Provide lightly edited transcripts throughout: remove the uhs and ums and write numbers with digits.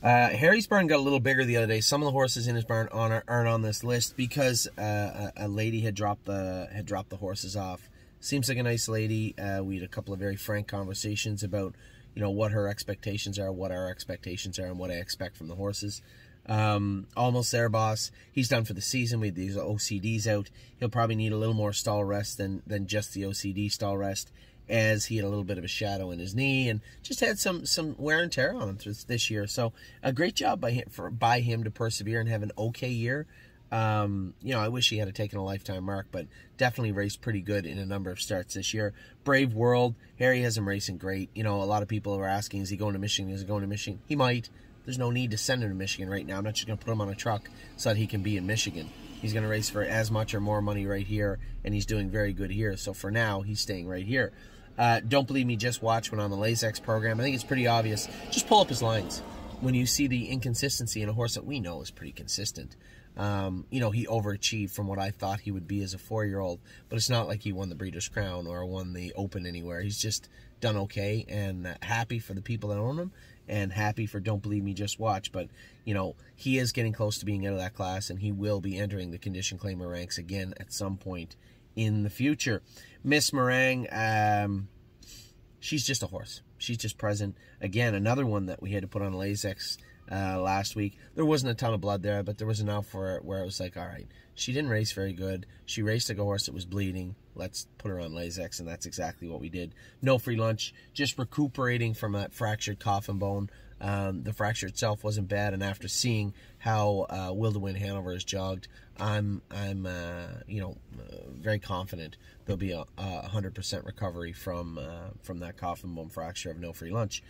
Harry's barn got a little bigger the other day. Some of the horses in his barn aren't on this list because a lady had dropped the horses off. Seems like a nice lady. We had a couple of very frank conversations about, what her expectations are, what our expectations are, and what I expect from the horses. Almost there, boss. He's done for the season. We had these OCDs out. He'll probably need a little more stall rest than just the OCD stall rest, as he had a little bit of a shadow in his knee and just had some wear and tear on him this year. So a great job by him to persevere and have an okay year. I wish he had taken a lifetime mark, but definitely raced pretty good in a number of starts this year. Brave World, Harry has him racing great. A lot of people are asking, is he going to Michigan? Is he going to Michigan? He might. There's no need to send him to Michigan right now. I'm not just going to put him on a truck so that he can be in Michigan. He's going to race for as much or more money right here, and he's doing very good here. So for now, he's staying right here. Don't believe me, just watch when on the Lasix program. I think it's pretty obvious. Just pull up his lines. When you see the inconsistency in a horse that we know is pretty consistent. He overachieved from what I thought he would be as a 4-year-old, but it's not like he won the Breeders' Crown or won the Open anywhere. He's just done okay, and happy for the people that own him, and happy for Don't Believe Me, Just Watch. But, he is getting close to being out of that class, and he will be entering the condition claimer ranks again at some point in the future. Miss Meringue, she's just a horse. She's just present. Again, another one that we had to put on Lasix last week. There wasn't a ton of blood there, but there was enough where it was like, all right, she didn't race very good. She raced like a horse that was bleeding. Let's put her on Lasix, and that's exactly what we did. No free lunch, just recuperating from that fractured coffin bone. The fracture itself wasn't bad, and after seeing how Will to Win Hanover has jogged, I'm very confident there'll be a 100% recovery from that coffin bone fracture of no free lunch.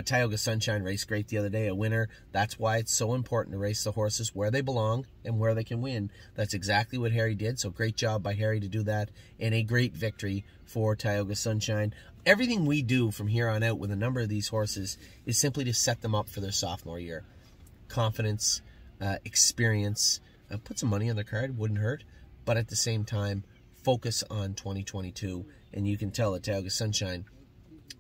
Tioga Sunshine raced great the other day, a winner. That's why it's so important to race the horses where they belong and where they can win. That's exactly what Harry did, so great job by Harry to do that, and a great victory for Tioga Sunshine. Everything we do from here on out with a number of these horses is simply to set them up for their sophomore year. Confidence, experience, put some money on the card, wouldn't hurt, but at the same time, focus on 2022, and you can tell that Tioga Sunshine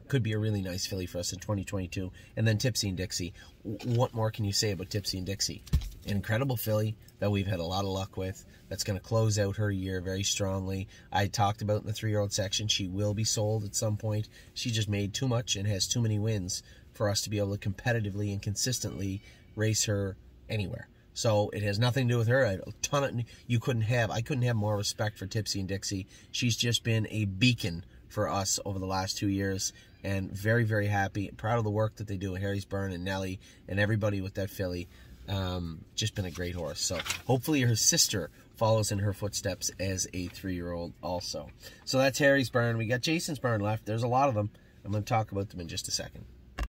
could be a really nice filly for us in 2022. And then Tipsy and Dixie. What more can you say about Tipsy and Dixie? An incredible filly that we've had a lot of luck with, that's going to close out her year very strongly. I talked about in the 3-year-old section, she will be sold at some point. She just made too much and has too many wins for us to be able to competitively and consistently race her anywhere. So it has nothing to do with her. A ton of, I couldn't have more respect for Tipsy and Dixie. She's just been a beacon for us over the last 2 years, and very, very happy, proud of the work that they do at Harry's Barn and Nellie and everybody with that filly. Just been a great horse. So hopefully her sister follows in her footsteps as a 3-year-old also. So that's Harry's Barn. We got Jason's Barn left. There's a lot of them. I'm going to talk about them in just a second.